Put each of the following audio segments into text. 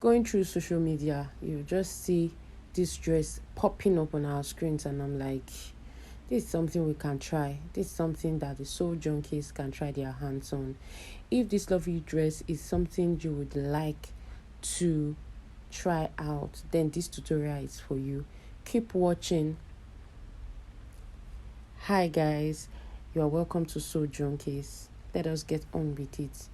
Going through social media, you just see this dress popping up on our screens, and I'm like, this is something we can try. This is something that the soul junkies can try their hands on. If this lovely dress is something you would like to try out, then this tutorial is for you. Keep watching. Hi guys, you are welcome to Soul Junkies. Let us get on with it.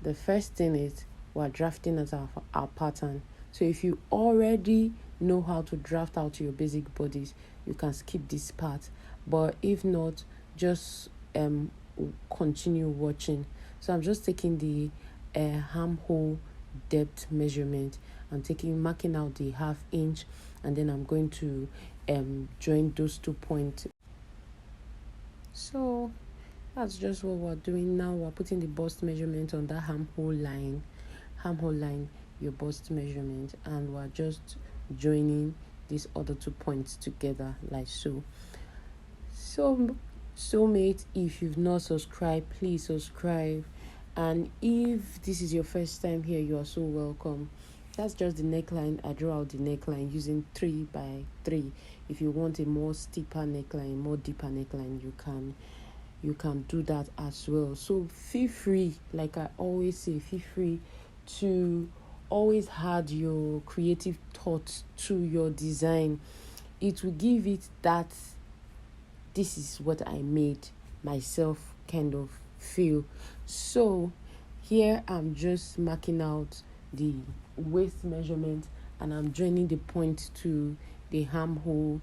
The first thing is we're drafting as our pattern. So if you already know how to draft out your basic bodies, you can skip this part. But if not, just continue watching. So I'm just taking the armhole depth measurement. I'm marking out the half inch, and then I'm going to join those 2 points. So that's just what we're doing now. We're putting the bust measurement on that armhole line, your bust measurement, and we're just joining these other 2 points together like so. So soulmate, if you've not subscribed, please subscribe. And if this is your first time here, you are so welcome. That's just the neckline. I draw out the neckline using 3x3. If you want a more steeper neckline, more deeper neckline, you can do that as well. So feel free, like I always say, feel free to always add your creative thoughts to your design. It will give it that this is what I made myself kind of feel. So here I'm just marking out the waist measurement, and I'm joining the point to the armhole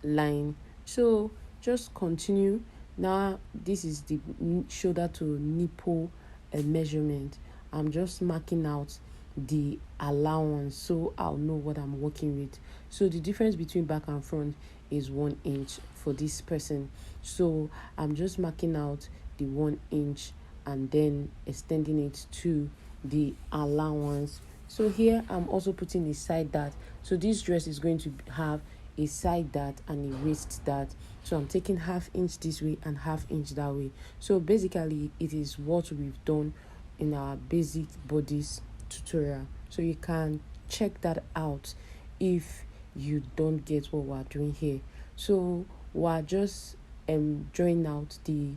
line. So just continue. Now this is the shoulder to nipple measurement. I'm just marking out the allowance so I'll know what I'm working with. So the difference between back and front is 1 inch for this person. So I'm just marking out the 1 inch and then extending it to the allowance. So here I'm also putting a side dart. So this dress is going to have a side dart and a waist dart. So I'm taking half inch this way and half inch that way. So basically it is what we've done in our basic bodies tutorial. So you can check that out if you don't get what we're doing here. So we're just drawing out the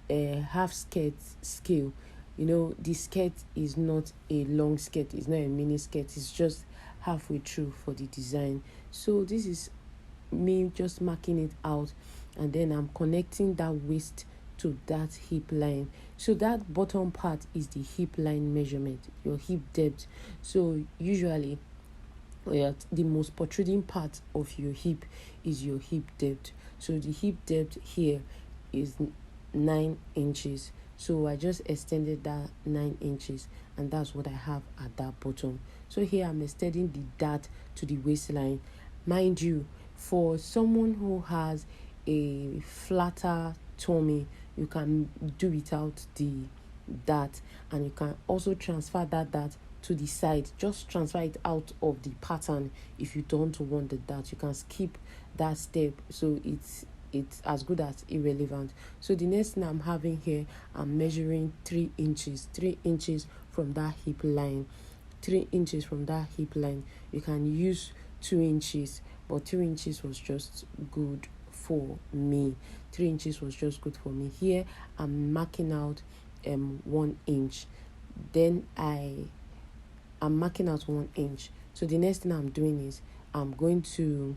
half skirt scale. The skirt is not a long skirt, it's not a mini skirt, it's just halfway through for the design. So this is me just marking it out, and then I'm connecting that waist to that hip line. So that bottom part is the hip line measurement, your hip depth. So usually the most protruding part of your hip is your hip depth. So the hip depth here is 9 inches. So I just extended that 9 inches, and that's what I have at that bottom. So here I'm extending the dart to the waistline. Mind you, for someone who has a flatter tummy, you can do without the dart, and you can also transfer that dart to the side. Just transfer it out of the pattern. If you don't want the dart, you can skip that step. So it's as good as irrelevant. So the next thing I'm having here, I'm measuring 3 inches from that hip line. 3 inches from that hip line. You can use 2 inches, but 2 inches was just good for me. 3 inches was just good for me. Here I'm marking out 1 inch. Then I'm marking out 1 inch. So the next thing I'm doing is I'm going to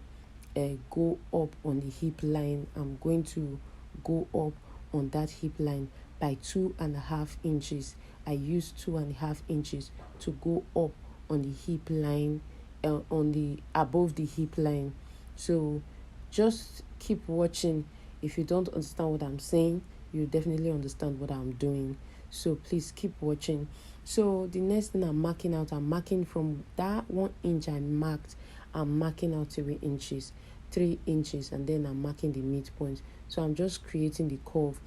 go up on the hip line. I'm going to go up on that hip line by 2.5 inches. I use 2.5 inches to go up on the hip line, on the above the hip line. So just keep watching. If you don't understand what I'm saying, you definitely understand what I'm doing. So please keep watching. So the next thing I'm marking out, I'm marking from that 1 inch I marked, I'm marking out 3 inches, and then I'm marking the midpoint. So I'm just creating the curve.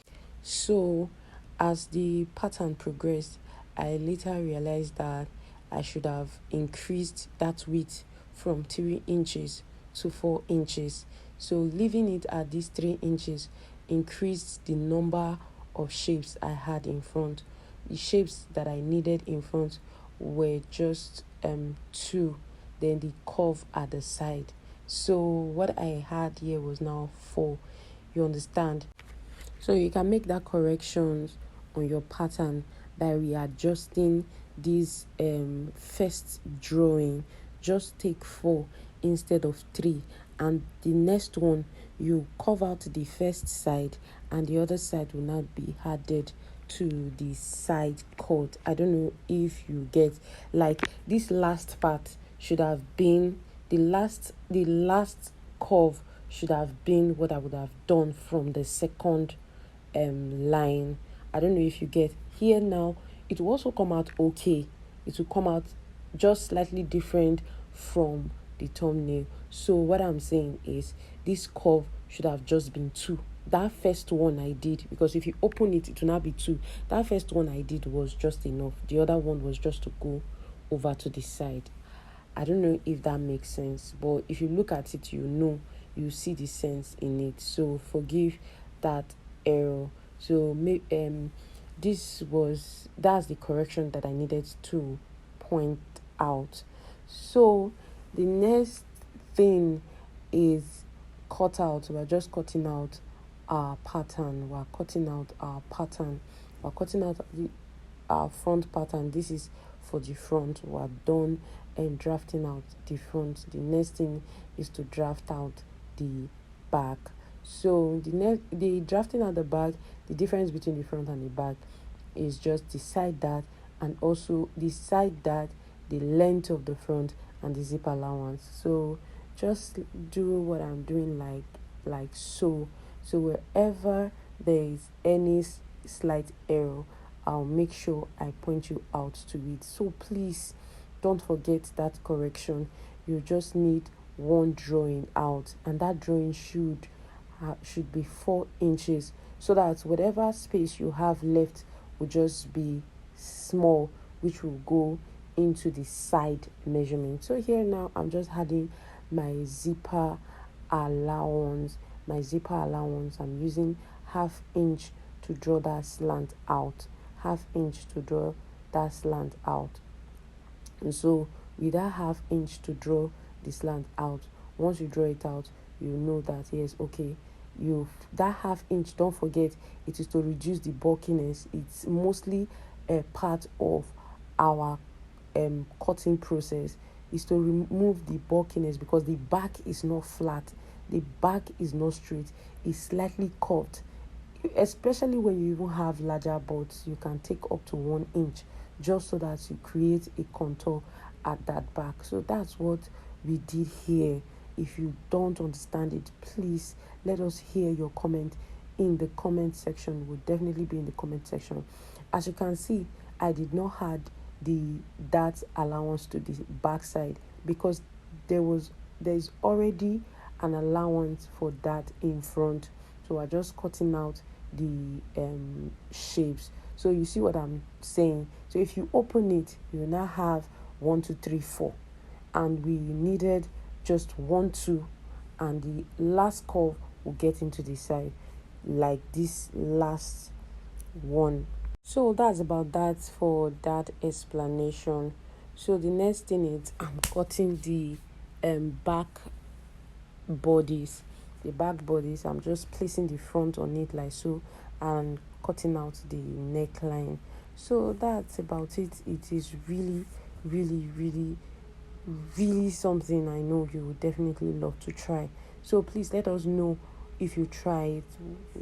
So as the pattern progressed, I later realized that I should have increased that width from 3 inches to 4 inches. So leaving it at these 3 inches increased the number of shapes I had in front, the shapes that I needed in front were just 2, then the curve at the side. So what I had here was now 4. You understand? So you can make that corrections on your pattern by readjusting this first drawing. Just take 4 instead of 3, and the next one you curve out the first side, and the other side will not be added to the side cut. I don't know if you get, like, this last part should have been the last curve should have been what I would have done from the second line. I don't know if you get here. Now it will also come out okay. It will come out just slightly different from the thumbnail. So what I'm saying is this curve should have just been 2. That first one I did, because if you open it, it will not be 2. That first one I did was just enough. The other one was just to go over to the side. I don't know if that makes sense, but if you look at it, you see the sense in it. So forgive that error. So that's the correction that I needed to point out. So the next thing is cut out. We're just cutting out our pattern. We're cutting out our front pattern. This is for the front. We're done and drafting out the front. The next thing is to draft out the back. So the drafting out the back, the difference between the front and the back is just the side dart, and also the side dart, the length of the front, and the zip allowance. So just do what I'm doing, like so. So wherever there is any slight error, I'll make sure I point you out to it. So please don't forget that correction. You just need one drawing out, and that drawing should be 4 inches, so that whatever space you have left will just be small, which will go into the side measurement. So here now I'm just adding my zipper allowance. I'm using 1/2 inch to draw that slant out. 1/2 inch to draw that slant out. And so with that 1/2 inch to draw the slant out, once you draw it out, you know that yes, okay, that 1/2 inch, don't forget, it is to reduce the bulkiness. It's mostly a part of our cutting process, is to remove the bulkiness, because the back is not flat, the back is not straight, it's slightly curved. Especially when you even have larger boards, you can take up to 1 inch, just so that you create a contour at that back. So that's what we did here. If you don't understand it, please let us hear your comment in the comment section. Will definitely be in the comment section. As you can see, I did not add that allowance to the back side, because there's already an allowance for that in front. So we're just cutting out the shapes. So you see what I'm saying. So if you open it, you will now have 1, 2, 3, 4, and we needed just 1, 2, and the last curve will get into the side, like this last one. So that's about that for that explanation. So the next thing is I'm cutting the back bodies. I'm just placing the front on it like so, and cutting out the neckline. So that's about it. It is really, really, really, really something I know you would definitely love to try. So please let us know if you try it,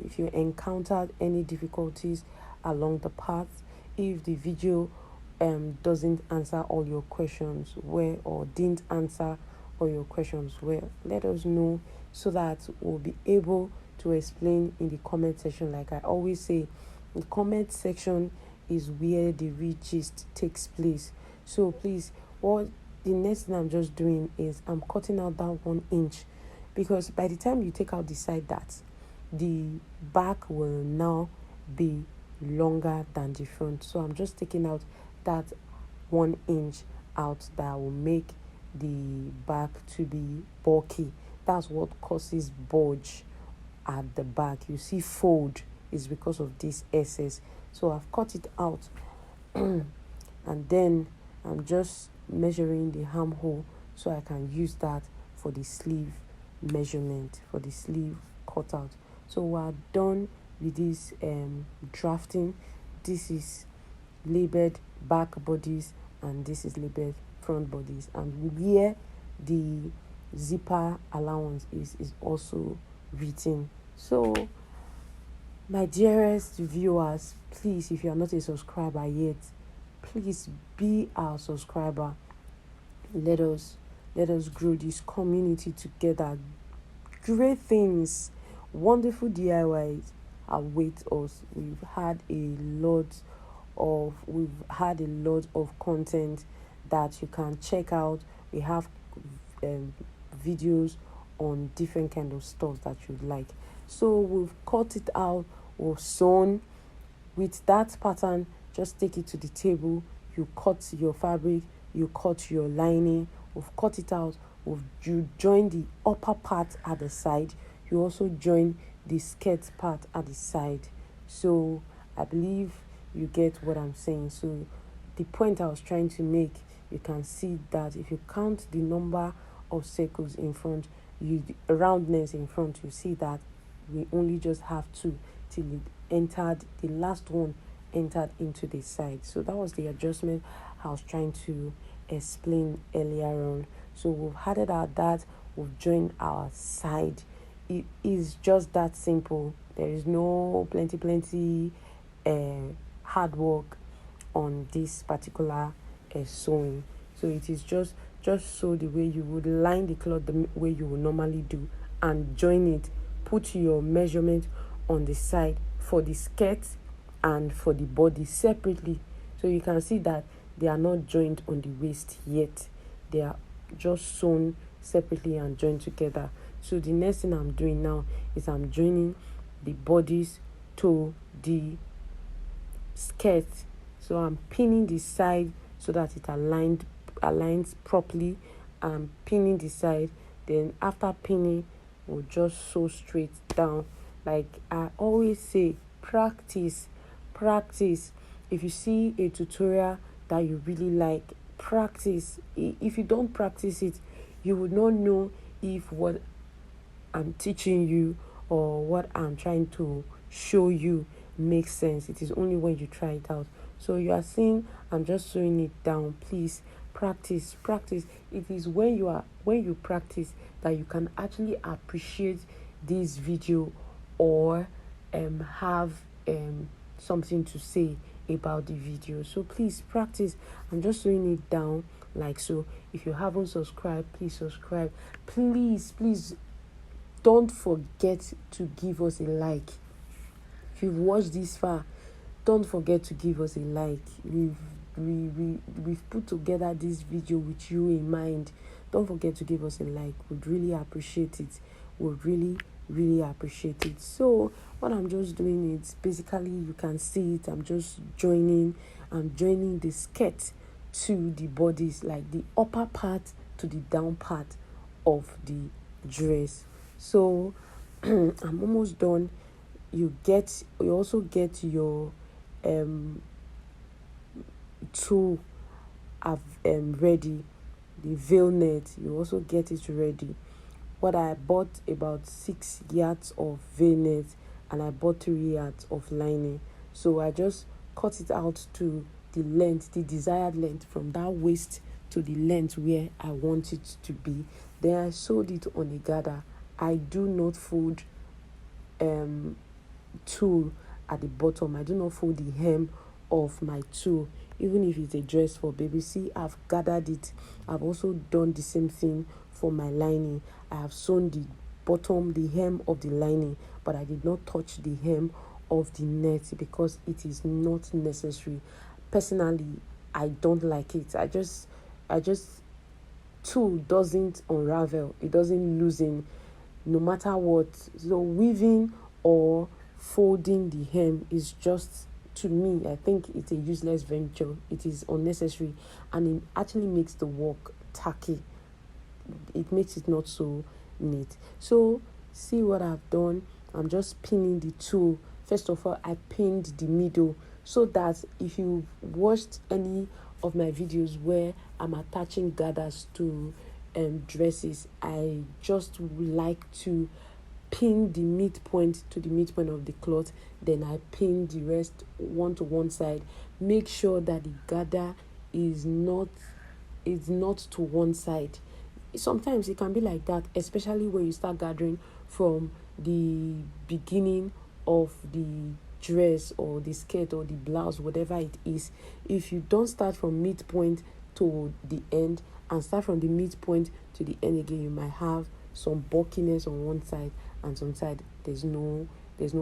if you encountered any difficulties along the path, if the video doesn't answer all your questions well, or didn't answer all your questions well. Let us know, so that we'll be able to explain in the comment section. Like I always say, the comment section is where the real gist takes place. So please, what the next thing I'm just doing is I'm cutting out that 1 inch, because by the time you take out the side darts, the back will now be longer than the front. So I'm just taking out that 1 inch out, that will make the back to be bulky. That's what causes bulge at the back. You see fold is because of this excess. So I've cut it out and then I'm just measuring the armhole so I can use that for the sleeve measurement, for the sleeve cutout. So we're done with this drafting. This is labeled back bodies and this is labeled front bodies, and where the zipper allowance is also written. So my dearest viewers, please, if you are not a subscriber yet, please be our subscriber. Let us grow this community together. Great things, wonderful DIYs await us. We've had a lot of content that you can check out. We have videos on different kind of stuff that you'd like. So we've cut it out, we've sewn with that pattern. Just take it to the table, you cut your fabric, you cut your lining, we've cut it out, you join the upper part at the side, you also join the skirt part at the side. So I believe you get what I'm saying. So the point I was trying to make, you can see that if you count the number of circles in front, the roundness in front, you see that we only just have two till it entered, the last one entered into the side. So that was the adjustment I was trying to explain earlier on. So we've added that, we've joined our side. It is just that simple. There is no plenty hard work on this particular sewing. So it is just sew the way you would, line the cloth the way you would normally do, and join it. Put your measurement on the side for the skirt and for the body separately. So you can see that they are not joined on the waist yet. They are just sewn separately and joined together. So the next thing I'm doing now is I'm joining the bodies to the skirt. So I'm pinning the side so that it aligns properly. I'm pinning the side. Then after pinning, we'll just sew straight down. Like I always say, practice. If you see a tutorial that you really like, practice. If you don't practice it, you would not know if what I'm teaching you or what I'm trying to show you makes sense. It is only when you try it out. So you are seeing I'm just sewing it down. Please practice. It is when you practice that you can actually appreciate this video or have something to say about the video. So please practice. I'm just sewing it down like so. If you haven't subscribed, please subscribe. Please don't forget to give us a like. If you've watched this far, don't forget to give us a like. We've put together this video with you in mind. Don't forget to give us a like. We'd really appreciate it. Would really appreciate it. So what I'm just doing is basically, you can see it, I'm joining the skirt to the bodies, like the upper part to the down part of the dress. So I'm almost done. You also get your tool ready, the veil net, you also get it ready. What I bought about 6 yards of veil net and I bought 3 yards of lining. So I just cut it out to the length, the desired length, from that waist to the length where I want it to be. Then I sewed it on a gather. I do not fold tulle at the bottom. I do not fold the hem of my tulle, even if it's a dress for baby. See, I've gathered it. I've also done the same thing for my lining. I have sewn the bottom, the hem of the lining, but I did not touch the hem of the net because it is not necessary. Personally, I don't like it. I just tulle doesn't unravel. It doesn't loosen no matter what. So weaving or folding the hem is just, to me, I think it's a useless venture. It is unnecessary and it actually makes the work tacky. It makes it not so neat. So see what I've done. I'm just pinning the tulle. First of all, I pinned the middle so that if you watched any of my videos where I'm attaching gathers to dresses, I just like to pin the midpoint to the midpoint of the cloth, then I pin the rest one to one side. Make sure that the gather is not to one side. Sometimes it can be like that, especially when you start gathering from the beginning of the dress or the skirt or the blouse, whatever it is. If you don't start from midpoint to the end and start from the midpoint to the end again, you might have some bulkiness on one side, and some side there's no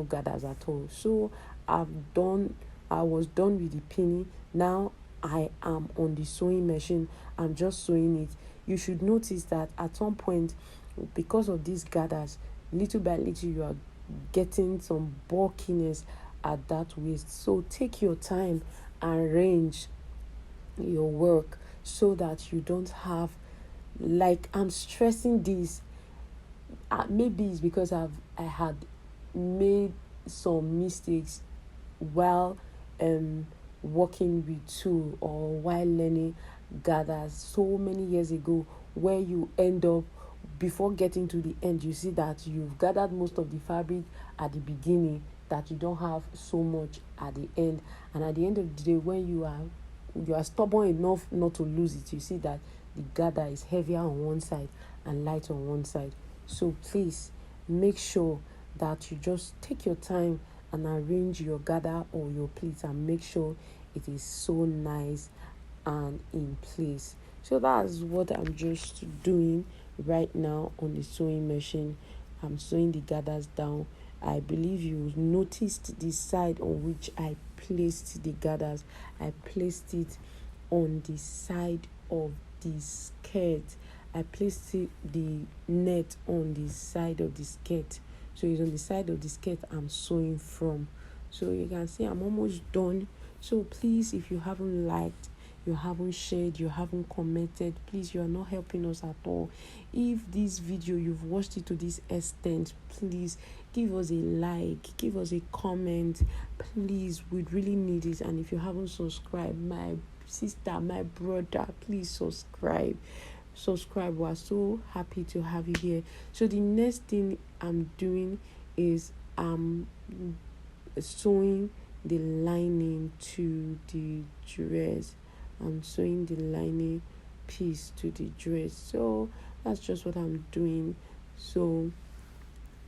gathers at all. So I was done with the pinning. Now I am on the sewing machine. I'm just sewing it. You should notice that at some point, because of these gathers, little by little you are getting some bulkiness at that waist. So take your time, arrange your work so that you don't have, like, I'm stressing this. Maybe it's because I had made some mistakes while working with tulle or while learning gathers so many years ago, where you end up, before getting to the end, you see that you've gathered most of the fabric at the beginning, that you don't have so much at the end. And at the end of the day, when you are stubborn enough not to lose it, you see that the gather is heavier on one side and light on one side. So please make sure that you just take your time and arrange your gather or your pleats and make sure it is so nice and in place. So that's what I'm just doing right now on the sewing machine. I'm sewing the gathers down. I believe you noticed the side on which I placed the gathers. I placed it on the side of the skirt. I placed the net on the side of the skirt. So it's on the side of the skirt I'm sewing from. So you can see I'm almost done. So please, if you haven't liked, you haven't shared, you haven't commented, please, you are not helping us at all. If this video, you've watched it to this extent, please give us a like, give us a comment, please. We'd really need it. And if you haven't subscribed, my sister, my brother, please subscribe. We're so happy to have you here. So the next thing I'm doing is sewing the lining to the dress. I'm sewing the lining piece to the dress. So that's just what I'm doing. So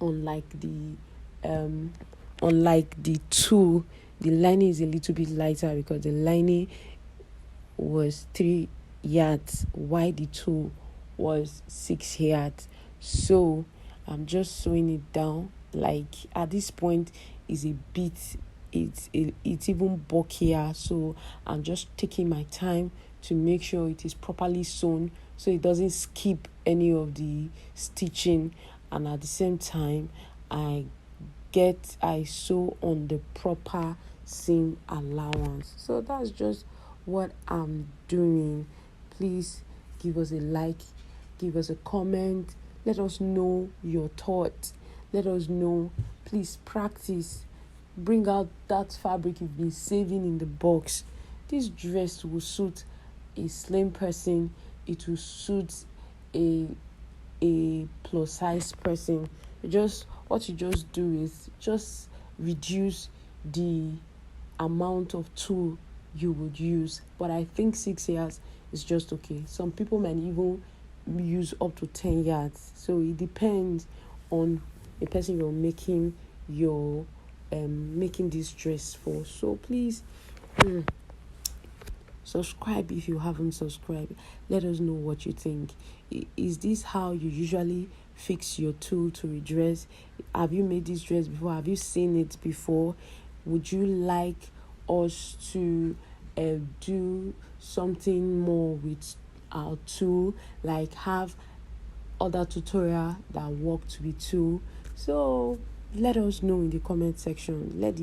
unlike the tulle, the lining is a little bit lighter because the lining was 3 yards while the tulle was 6 yards. So I'm just sewing it down. Like at this point is a bit, it's even bulkier, so I'm just taking my time to make sure it is properly sewn so it doesn't skip any of the stitching, and at the same time I sew on the proper seam allowance. So that's just what I'm doing. Please give us a like, give us a comment, let us know your thoughts, let us know. Please practice, bring out that fabric you've been saving in the box. This dress will suit a slim person, it will suit a plus size person. What you just do is just reduce the amount of tulle you would use, but I think 6 yards is just okay. Some people might even use up to 10 yards, so it depends on the person you're making this dress for. So please subscribe if you haven't subscribed. Let us know what you think. Is this how you usually fix your tulle to a dress? Have you made this dress before? Have you seen it before? Would you like us to do something more with our tulle, like have other tutorial that worked with tulle? So let us know in the comment section. Let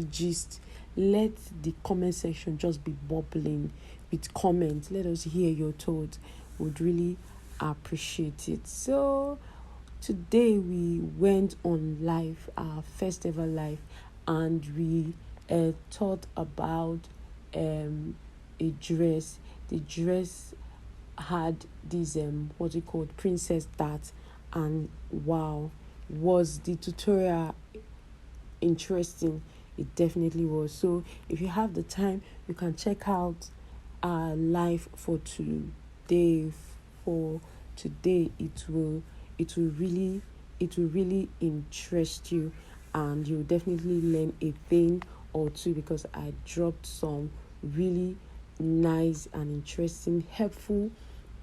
the comment section just be bubbling with comments. Let us hear your thoughts. Would really appreciate it. So today we went on live, our first ever live, and we thought about a dress, the dress had this what's it called, princess dart. And wow, was the tutorial interesting? It definitely was. So if you have the time, you can check out our live for today. For today, it will really interest you, and you'll definitely learn a thing or two, because I dropped some really nice and interesting, helpful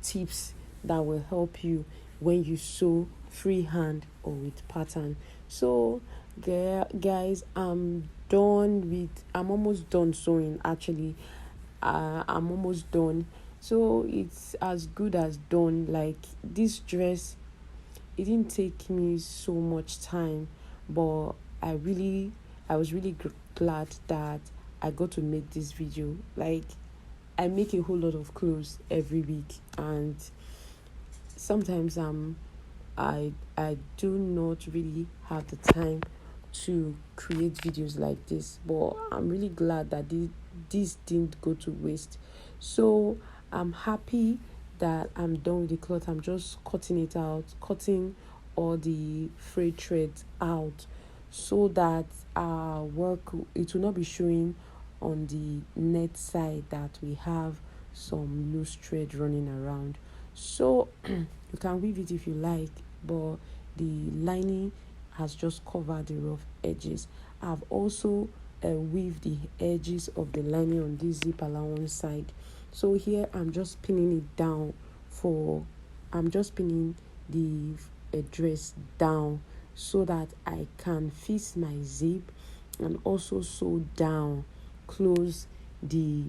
tips that will help you when you sew freehand or with pattern. So, guys, I'm almost done sewing actually. I'm almost done. So it's as good as done. Like, this dress, it didn't take me so much time, but I was really glad that I got to make this video. Like, I make a whole lot of clothes every week, and sometimes I do not really have the time to create videos like this, but I'm really glad that this didn't go to waste. So I'm happy that I'm done with the cloth. I'm just cutting it out, cutting all the frayed threads out, so that our work, it will not be showing on the net side that we have some loose thread running around. So you can weave it if you like, but the lining has just covered the rough edges. I've also weaved the edges of the lining on this zip allowance side. So here I'm just pinning the dress down, so that I can fix my zip and also sew down, close the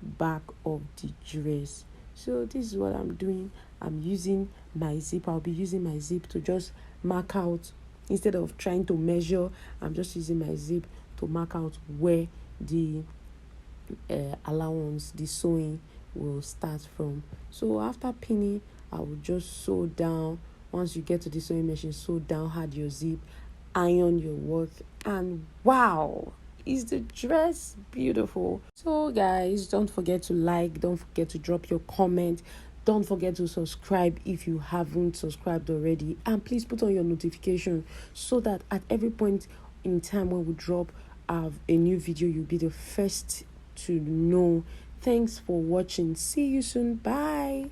back of the dress. So this is what I'm doing. I'm using my zip. I'll be using my zip to just mark out, instead of trying to measure. I'm just using my zip to mark out where the allowance, the sewing will start from. So after pinning, I will just sew down. Once you get to the sewing machine, sew down, add your zip, iron your work, and wow, is the dress beautiful? So guys, don't forget to like, don't forget to drop your comment, don't forget to subscribe if you haven't subscribed already, and please put on your notification, so that at every point in time when we drop a new video, you'll be the first to know. Thanks for watching. See you soon. Bye.